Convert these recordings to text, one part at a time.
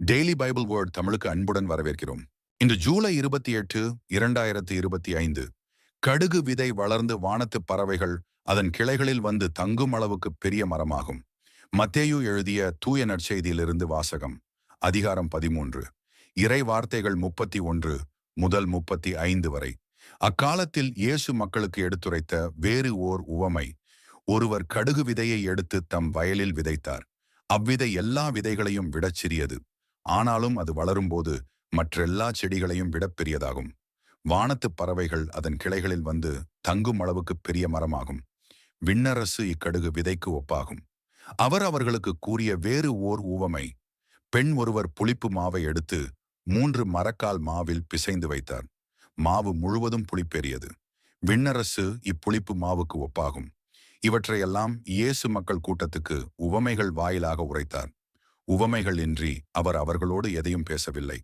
Daily Bible word தமிழுக்கு அன்புடன் வரவேற்கிறோம். இன்று ஜூலை 28, 2025. கடுகு விதை வளர்ந்து வானத்து பறவைகள் அதன் கிளைகளில் வந்து தங்கும் அளவுக்கு பெரிய மரமாகும். மத்தேயு எழுதிய தூய நற்செய்தியிலிருந்து வாசகம். அதிகாரம் 13. இறை வார்த்தைகள் 31 முதல் 35 வரை. அக்காலத்தில் இயேசு மக்களுக்கு எடுத்துரைத்த வேறு ஓர் உவமை. ஒருவர் கடுகு விதையை எடுத்து தம் வயலில் விதைத்தார். அவ்விதை எல்லா விதைகளையும் விடச் சிறியது. ஆனாலும் அது வளரும்போது மற்றெல்லா செடிகளையும் விட பெரியதாகும். வானத்து பறவைகள் அதன் கிளைகளில் வந்து தங்கும் அளவுக்கு பெரிய மரமாகும். விண்ணரசு இக்கடுகு விதைக்கு ஒப்பாகும். அவர் அவர்களுக்கு கூறிய வேறு ஓர் உவமை. பெண் ஒருவர் புளிப்பு மாவை எடுத்து 3 மரக்கால் மாவில் பிசைந்து வைத்தார். மாவு முழுவதும் புளிப்பேறியது. விண்ணரசு இப்புளிப்பு மாவுக்கு ஒப்பாகும். இவற்றையெல்லாம் இயேசு மக்கள் கூட்டத்துக்கு உவமைகள் வாயிலாக உரைத்தார். உவமைகள் இன்றி அவர் அவர்களோடு எதையும் பேசவில்லை.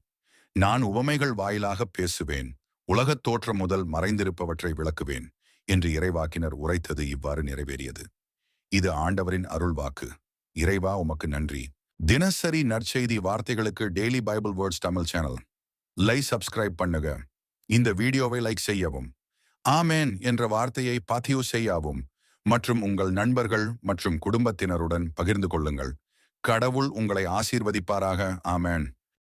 நான் உவமைகள் வாயிலாக பேசுவேன், உலகத் தோற்றம் முதல் மறைந்திருப்பவற்றை விளக்குவேன் என்று இறைவாக்கினர் உரைத்தது இவ்வாறு நிறைவேறியது. இது ஆண்டவரின் அருள்வாக்கு. இறைவா, உமக்கு நன்றி. தினசரி நற்செய்தி வார்த்தைகளுக்கு daily Bible words Tamil channel subscribe பண்ணுங்க. இந்த வீடியோவை லைக் செய்யவும், ஆமேன் என்ற வார்த்தையை பதிவு செய்யவும் மற்றும் உங்கள் நண்பர்கள் மற்றும் குடும்பத்தினருடன் பகிர்ந்து கொள்ளுங்கள். கடவுள் உங்களை ஆசீர்வதிப்பாராக. ஆமேன்.